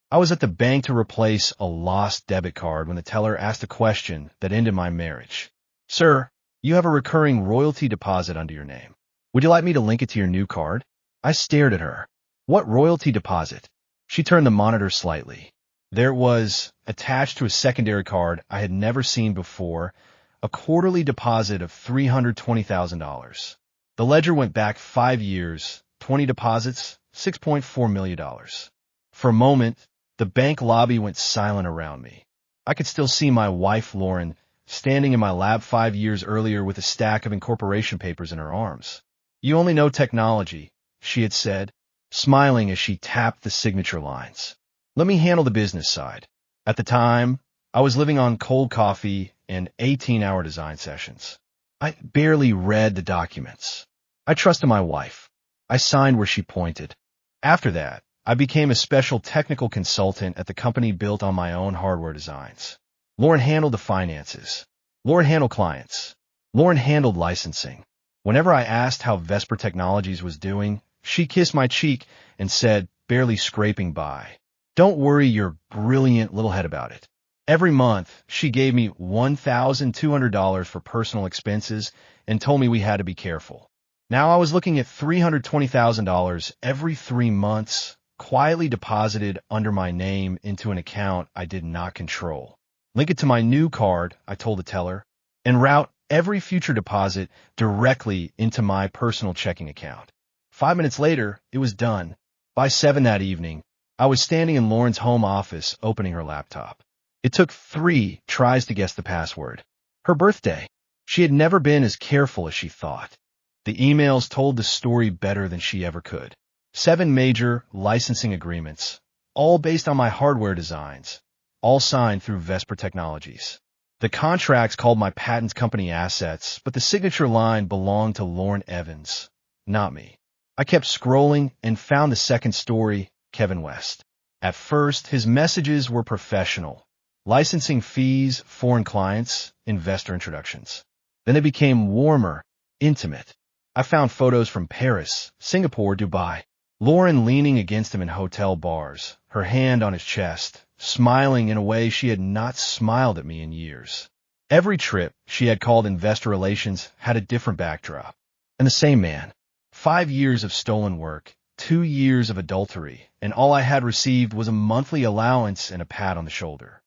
I was at the bank to replace a lost debit card when the teller asked a question that ended my marriage. Sir, you have a recurring royalty deposit under your name. Would you like me to link it to your new card? I stared at her. What royalty deposit? She turned the monitor slightly. There it was, attached to a secondary card I had never seen before, a quarterly deposit of $320,000. The ledger went back 5 years, 20 deposits, $6.4 million. For a moment, the bank lobby went silent around me. I could still see my wife, Lauren, standing in my lab 5 years earlier with a stack of incorporation papers in her arms. You only know technology, she had said, smiling as she tapped the signature lines. Let me handle the business side. At the time, I was living on cold coffee and 18-hour design sessions. I barely read the documents. I trusted my wife. I signed where she pointed. After that, I became a special technical consultant at the company built on my own hardware designs. Lauren handled the finances. Lauren handled clients. Lauren handled licensing. Whenever I asked how Vesper Technologies was doing, she kissed my cheek and said, barely scraping by, "Don't worry your brilliant little head about it." Every month, she gave me $1,200 for personal expenses and told me we had to be careful. Now I was looking at $320,000 every 3 months, quietly deposited under my name into an account I did not control. Link it to my new card, I told the teller, and route every future deposit directly into my personal checking account. 5 minutes later, it was done. By 7 that evening, I was standing in Lauren's home office opening her laptop. It took 3 tries to guess the password. Her birthday. She had never been as careful as she thought. The emails told the story better than she ever could. 7 major licensing agreements, all based on my hardware designs, all signed through Vesper Technologies. The contracts called my patents company assets, but the signature line belonged to Lauren Evans, not me. I kept scrolling and found the second story, Kevin West. At first, his messages were professional. Licensing fees, foreign clients, investor introductions. Then they became warmer, intimate. I found photos from Paris, Singapore, Dubai. Lauren leaning against him in hotel bars, her hand on his chest, smiling in a way she had not smiled at me in years. Every trip she had called investor relations had a different backdrop. And the same man. 5 years of stolen work, 2 years of adultery, and all I had received was a monthly allowance and a pat on the shoulder.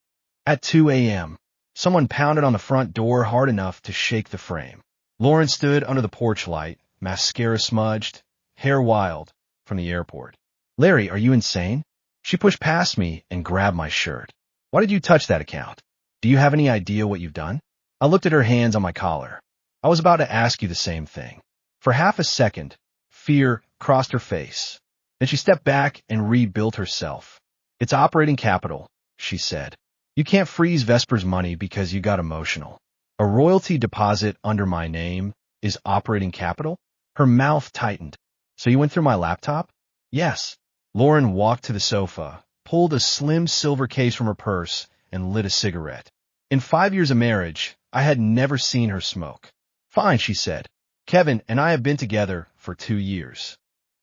At 2 a.m., someone pounded on the front door hard enough to shake the frame. Lauren stood under the porch light, mascara smudged, hair wild, from the airport. "Larry, are you insane?" She pushed past me and grabbed my shirt. "Why did you touch that account? Do you have any idea what you've done?" I looked at her hands on my collar. I was about to ask you the same thing. For half a second, fear crossed her face. Then she stepped back and rebuilt herself. "It's operating capital," she said. "You can't freeze Vesper's money because you got emotional. A royalty deposit under my name is operating capital?" Her mouth tightened. "So you went through my laptop?" "Yes." Lauren walked to the sofa, pulled a slim silver case from her purse, and lit a cigarette. In 5 years of marriage, I had never seen her smoke. "Fine," she said. "Kevin and I have been together for 2 years."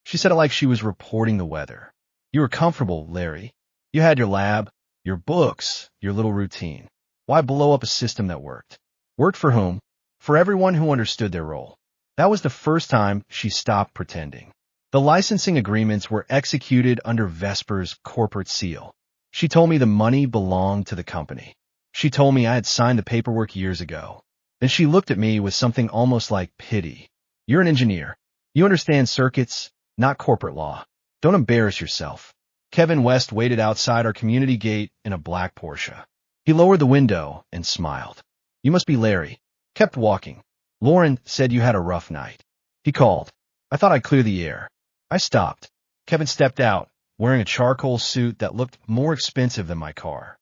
She said it like she was reporting the weather. "You were comfortable, Larry. You had your lab, your books, your little routine. Why blow up a system that worked?" Worked for whom? For everyone who understood their role. That was the first time she stopped pretending. The licensing agreements were executed under Vesper's corporate seal. She told me the money belonged to the company. She told me I had signed the paperwork years ago. Then she looked at me with something almost like pity. "You're an engineer. You understand circuits, not corporate law. Don't embarrass yourself." Kevin West waited outside our community gate in a black Porsche. He lowered the window and smiled. "You must be Larry." Kept walking. "Lauren said you had a rough night." He called. I thought I'd clear the air. I stopped. Kevin stepped out, wearing a charcoal suit that looked more expensive than my car.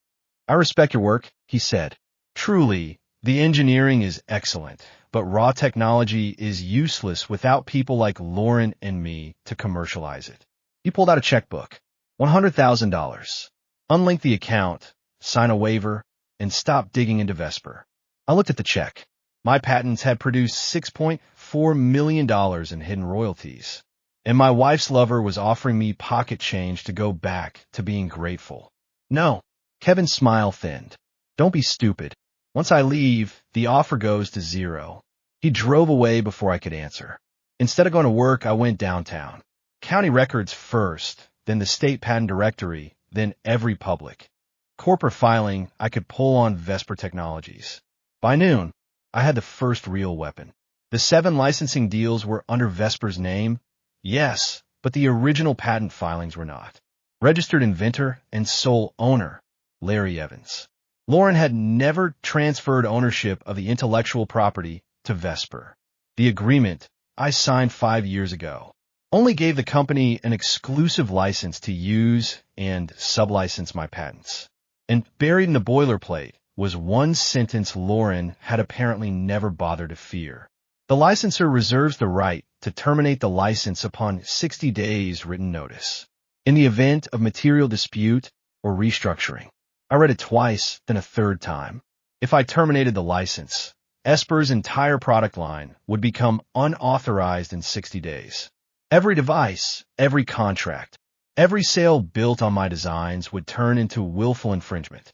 "I respect your work," he said. "Truly, the engineering is excellent, but raw technology is useless without people like Lauren and me to commercialize it." He pulled out a checkbook. $100,000. Unlink the account, sign a waiver, and stop digging into Vesper. I looked at the check. My patents had produced $6.4 million in hidden royalties. and my wife's lover was offering me pocket change to go back to being grateful. No. Kevin's smile thinned. Don't be stupid. Once I leave, the offer goes to zero. He drove away before I could answer. Instead of going to work, I went downtown. County records first, then the state patent directory, then every public corporate filing I could pull on Vesper Technologies. By noon, I had the first real weapon. The 7 licensing deals were under Vesper's name, yes, but the original patent filings were not. Registered inventor and sole owner, Larry Evans. Lauren had never transferred ownership of the intellectual property to Vesper. The agreement I signed 5 years ago only gave the company an exclusive license to use and sublicense my patents. And buried in the boilerplate was one sentence Lauren had apparently never bothered to fear. The licensor reserves the right to terminate the license upon 60 days written notice, in the event of material dispute or restructuring. I read it twice, then a third time. If I terminated the license, Esper's entire product line would become unauthorized in 60 days. Every device, every contract, every sale built on my designs would turn into willful infringement.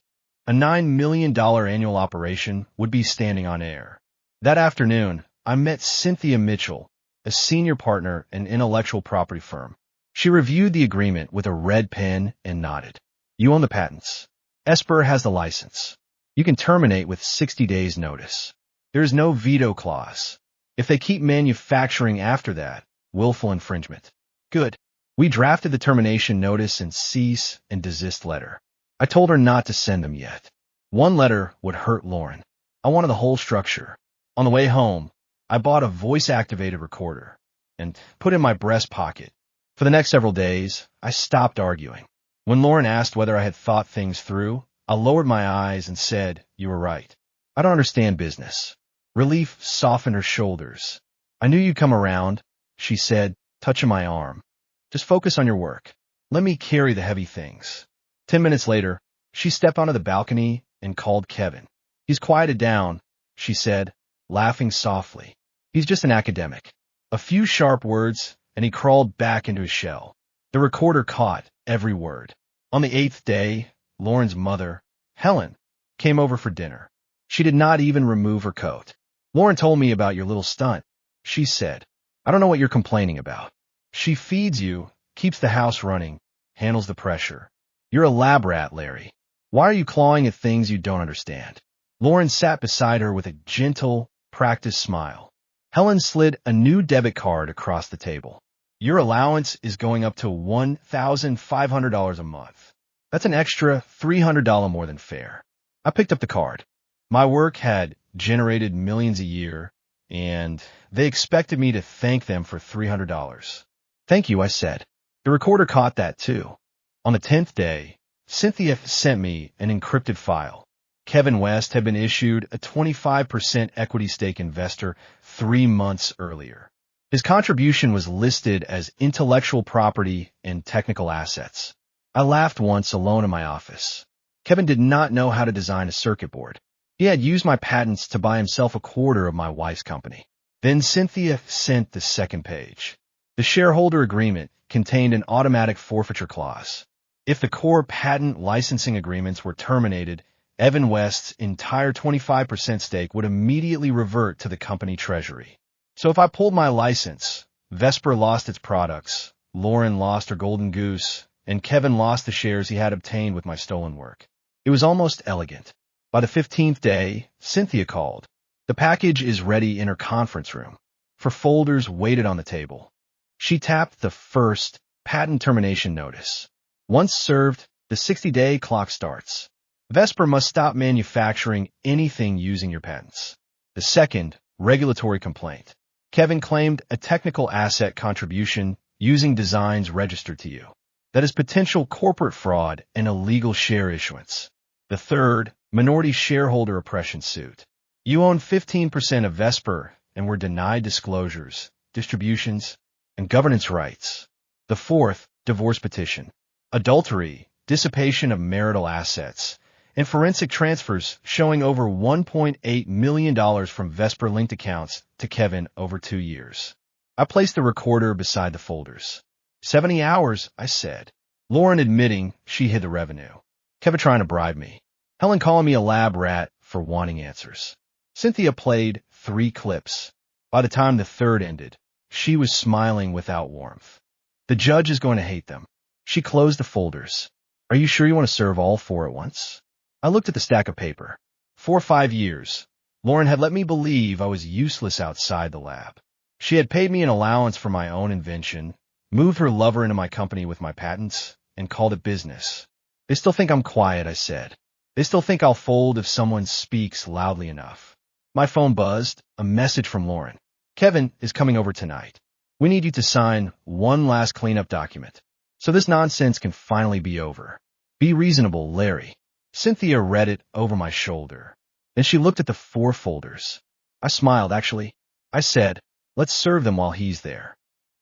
A $9 million annual operation would be standing on air. That afternoon, I met Cynthia Mitchell, a senior partner in an intellectual property firm. She reviewed the agreement with a red pen and nodded. You own the patents. Esper has the license. You can terminate with 60 days notice. There is no veto clause. If they keep manufacturing after that, willful infringement. Good. We drafted the termination notice and cease and desist letter. I told her not to send them yet. One letter would hurt Lauren. I wanted the whole structure. On the way home, I bought a voice-activated recorder and put it in my breast pocket. For the next several days, I stopped arguing. When Lauren asked whether I had thought things through, I lowered my eyes and said, "You were right. I don't understand business." Relief softened her shoulders. "I knew you'd come around," she said, touching my arm. "Just focus on your work. Let me carry the heavy things." 10 minutes later, she stepped onto the balcony and called Kevin. "He's quieted down," she said, laughing softly. "He's just an academic." A few sharp words, and he crawled back into his shell. The recorder caught every word. On the 8th day, Lauren's mother, Helen, came over for dinner. She did not even remove her coat. "Lauren told me about your little stunt," she said. "I don't know what you're complaining about. She feeds you, keeps the house running, handles the pressure. You're a lab rat, Larry. Why are you clawing at things you don't understand?" Lauren sat beside her with a gentle, practiced smile. Helen slid a new debit card across the table. "Your allowance is going up to $1,500 a month. That's an extra $300 more than fair." I picked up the card. My work had generated millions a year, and they expected me to thank them for $300. "Thank you," I said. The recorder caught that too. On the 10th day, Cynthia sent me an encrypted file. Kevin West had been issued a 25% equity stake investor 3 months earlier. His contribution was listed as intellectual property and technical assets. I laughed once alone in my office. Kevin did not know how to design a circuit board. He had used my patents to buy himself a quarter of my wife's company. Then Cynthia sent the second page. The shareholder agreement contained an automatic forfeiture clause. If the core patent licensing agreements were terminated, Evan West's entire 25% stake would immediately revert to the company treasury. So if I pulled my license, Vesper lost its products, Lauren lost her golden goose, and Kevin lost the shares he had obtained with my stolen work. It was almost elegant. By the 15th day, Cynthia called. "The package is ready in her conference room." For folders waited on the table. She tapped the first patent termination notice. Once served, the 60-day clock starts. Vesper must stop manufacturing anything using your patents. The second, regulatory complaint. Kevin claimed a technical asset contribution using designs registered to you. That is potential corporate fraud and illegal share issuance. The third, minority shareholder oppression suit. You own 15% of Vesper and were denied disclosures, distributions, and governance rights. The fourth, divorce petition. Adultery, dissipation of marital assets, and forensic transfers showing over $1.8 million from Vesper-linked accounts to Kevin over 2 years. I placed the recorder beside the folders. 70 hours, I said. Lauren admitting she hid the revenue. Kevin trying to bribe me. Helen calling me a lab rat for wanting answers. Cynthia played 3 clips. By the time the third ended, she was smiling without warmth. The judge is going to hate them. She closed the folders. Are you sure you want to serve all 4 at once? I looked at the stack of paper. 4 or 5 years. Lauren had let me believe I was useless outside the lab. She had paid me an allowance for my own invention, moved her lover into my company with my patents, and called it business. They still think I'm quiet, I said. They still think I'll fold if someone speaks loudly enough. My phone buzzed, a message from Lauren. Kevin is coming over tonight. We need you to sign one last cleanup document, so this nonsense can finally be over. Be reasonable, Larry. Cynthia read it over my shoulder. Then she looked at the 4 folders. I smiled, actually. I said, let's serve them while he's there.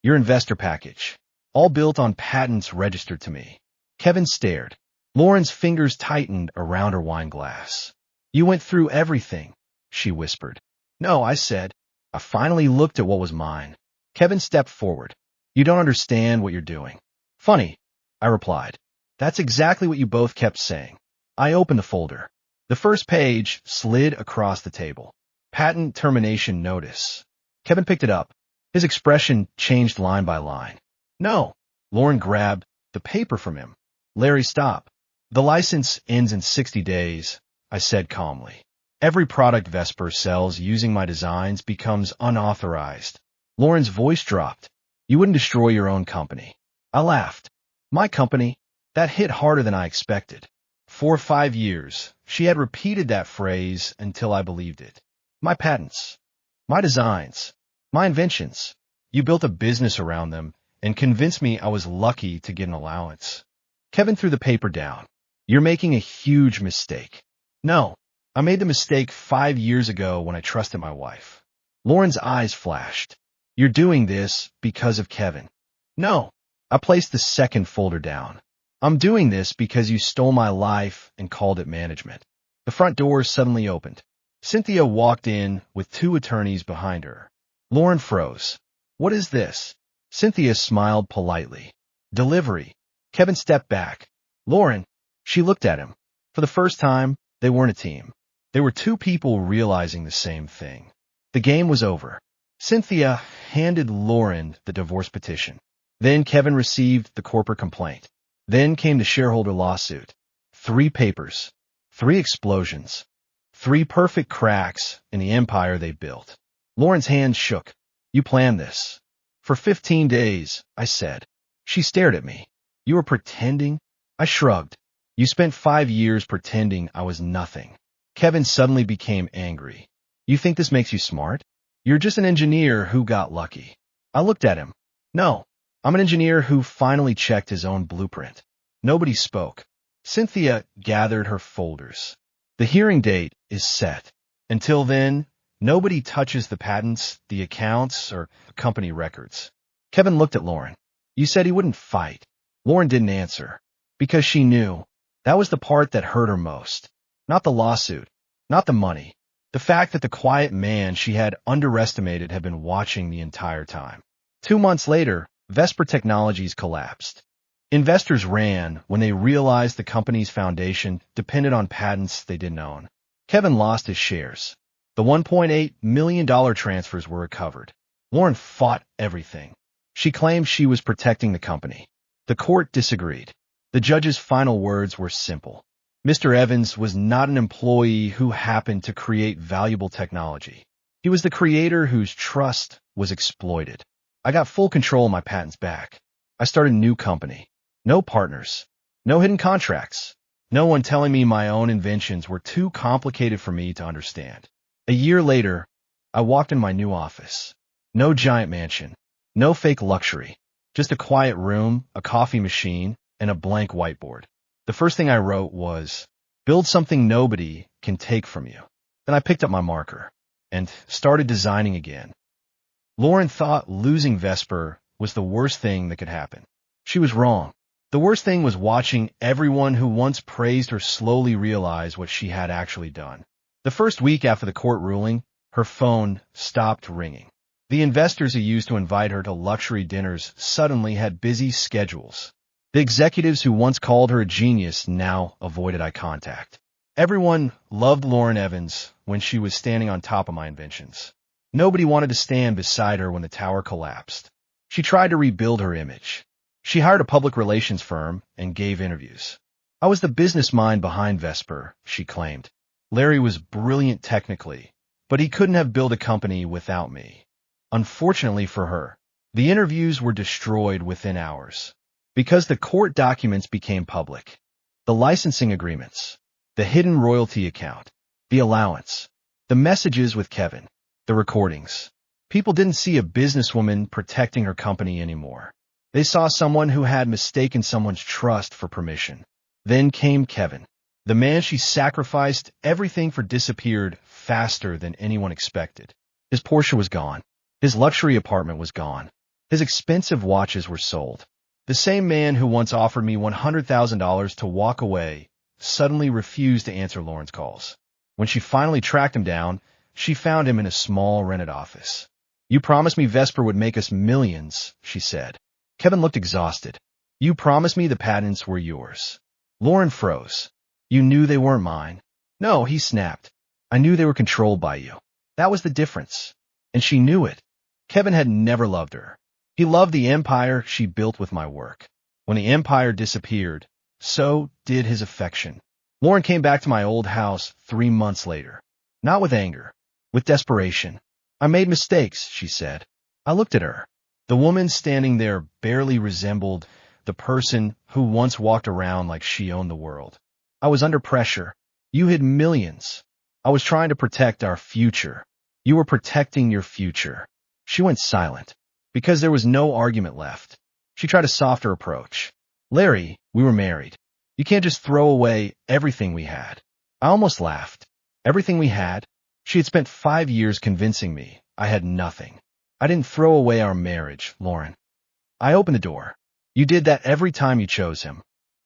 Your investor package, all built on patents registered to me. Kevin stared. Lauren's fingers tightened around her wine glass. You went through everything, she whispered. No, I said. I finally looked at what was mine. Kevin stepped forward. You don't understand what you're doing. Funny, I replied. That's exactly what you both kept saying. I opened the folder. The first page slid across the table. Patent termination notice. Kevin picked it up. His expression changed line by line. No. Lauren grabbed the paper from him. Larry, stop. The license ends in 60 days, I said calmly. Every product Vesper sells using my designs becomes unauthorized. Lauren's voice dropped. You wouldn't destroy your own company. I laughed. My company? That hit harder than I expected. 4 or 5 years, she had repeated that phrase until I believed it. My patents. My designs. My inventions. You built a business around them and convinced me I was lucky to get an allowance. Kevin threw the paper down. You're making a huge mistake. No, I made the mistake 5 years ago when I trusted my wife. Lauren's eyes flashed. You're doing this because of Kevin. No, I placed the second folder down. I'm doing this because you stole my life and called it management. The front door suddenly opened. Cynthia walked in with 2 attorneys behind her. Lauren froze. What is this? Cynthia smiled politely. Delivery. Kevin stepped back. Lauren. She looked at him. For the first time, they weren't a team. They were 2 people realizing the same thing. The game was over. Cynthia handed Lauren the divorce petition. Then Kevin received the corporate complaint. Then came the shareholder lawsuit. 3 papers. 3 explosions. 3 perfect cracks in the empire they built. Lauren's hands shook. You planned this. For 15 days, I said. She stared at me. You were pretending? I shrugged. You spent 5 years pretending I was nothing. Kevin suddenly became angry. You think this makes you smart? You're just an engineer who got lucky. I looked at him. No, I'm an engineer who finally checked his own blueprint. Nobody spoke. Cynthia gathered her folders. The hearing date is set. Until then, nobody touches the patents, the accounts, or company records. Kevin looked at Lauren. You said he wouldn't fight. Lauren didn't answer. Because she knew. That was the part that hurt her most. Not the lawsuit. Not the money. The fact that the quiet man she had underestimated had been watching the entire time. 2 months later, Vesper Technologies collapsed. Investors ran when they realized the company's foundation depended on patents they didn't own. Kevin lost his shares. The $1.8 million transfers were recovered. Lauren fought everything. She claimed she was protecting the company. The court disagreed. The judge's final words were simple. Mr. Evans was not an employee who happened to create valuable technology. He was the creator whose trust was exploited. I got full control of my patents back. I started a new company. No partners. No hidden contracts. No one telling me my own inventions were too complicated for me to understand. A year later, I walked in my new office. No giant mansion. No fake luxury. Just a quiet room, a coffee machine, and a blank whiteboard. The first thing I wrote was, build something nobody can take from you. Then I picked up my marker and started designing again. Lauren thought losing Vesper was the worst thing that could happen. She was wrong. The worst thing was watching everyone who once praised her slowly realize what she had actually done. The first week after the court ruling, her phone stopped ringing. The investors who used to invite her to luxury dinners suddenly had busy schedules. The executives who once called her a genius now avoided eye contact. Everyone loved Lauren Evans when she was standing on top of my inventions. Nobody wanted to stand beside her when the tower collapsed. She tried to rebuild her image. She hired a public relations firm and gave interviews. I was the business mind behind Vesper, she claimed. Larry was brilliant technically, but he couldn't have built a company without me. Unfortunately for her, the interviews were destroyed within hours because the court documents became public. The licensing agreements, the hidden royalty account, the allowance, the messages with Kevin, the recordings. People didn't see a businesswoman protecting her company anymore. They saw someone who had mistaken someone's trust for permission. Then came Kevin. The man she sacrificed everything for disappeared faster than anyone expected. His Porsche was gone. His luxury apartment was gone. His expensive watches were sold. The same man who once offered me $100,000 to walk away suddenly refused to answer Lauren's calls. When she finally tracked him down, she found him in a small rented office. "You promised me Vesper would make us millions," she said. Kevin looked exhausted. "You promised me the patents were yours." Lauren froze. "You knew they weren't mine." "No," he snapped. "I knew they were controlled by you. That was the difference." And she knew it. Kevin had never loved her. He loved the empire she built with my work. When the empire disappeared, so did his affection. Lauren came back to my old house 3 months later. Not with anger, with desperation. "I made mistakes," she said. I looked at her. The woman standing there barely resembled the person who once walked around like she owned the world. "I was under pressure. You hid millions. I was trying to protect our future. You were protecting your future." She went silent, because there was no argument left. She tried a softer approach. "Larry, we were married. You can't just throw away everything we had." I almost laughed. Everything we had? She had spent 5 years convincing me I had nothing. "I didn't throw away our marriage, Lauren. I opened the door. You did that every time you chose him."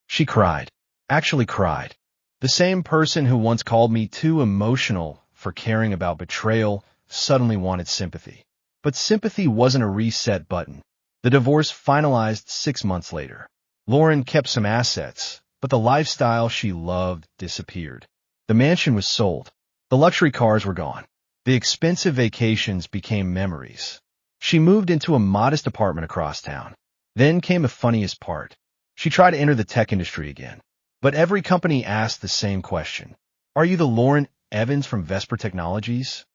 She cried. Actually cried. The same person who once called me too emotional for caring about betrayal suddenly wanted sympathy. But sympathy wasn't a reset button. The divorce finalized 6 months later. Lauren kept some assets, but the lifestyle she loved disappeared. The mansion was sold. The luxury cars were gone. The expensive vacations became memories. She moved into a modest apartment across town. Then came the funniest part. She tried to enter the tech industry again. But every company asked the same question. "Are you the Lauren Evans from Vesper Technologies?"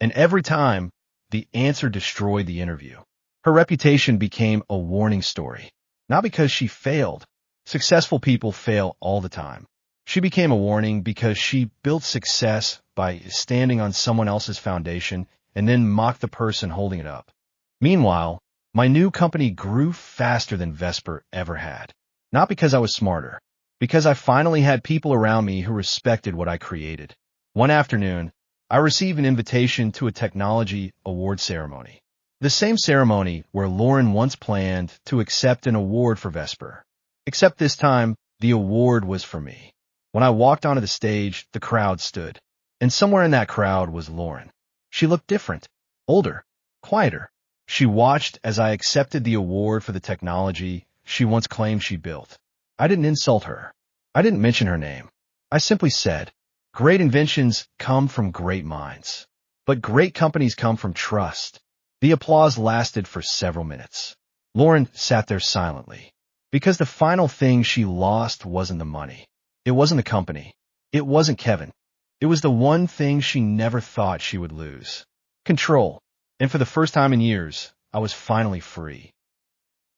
And every time, the answer destroyed the interview. Her reputation became a warning story. Not because she failed. Successful people fail all the time. She became a warning because she built success by standing on someone else's foundation and then mocked the person holding it up. Meanwhile, my new company grew faster than Vesper ever had. Not because I was smarter, because I finally had people around me who respected what I created. One afternoon, I received an invitation to a technology award ceremony. The same ceremony where Lauren once planned to accept an award for Vesper. Except this time, the award was for me. When I walked onto the stage, the crowd stood. And somewhere in that crowd was Lauren. She looked different, older, quieter. She watched as I accepted the award for the technology she once claimed she built. I didn't insult her. I didn't mention her name. I simply said, "Great inventions come from great minds. But great companies come from trust." The applause lasted for several minutes. Lauren sat there silently. Because the final thing she lost wasn't the money. It wasn't the company. It wasn't Kevin. It was the one thing she never thought she would lose. Control. And for the first time in years, I was finally free.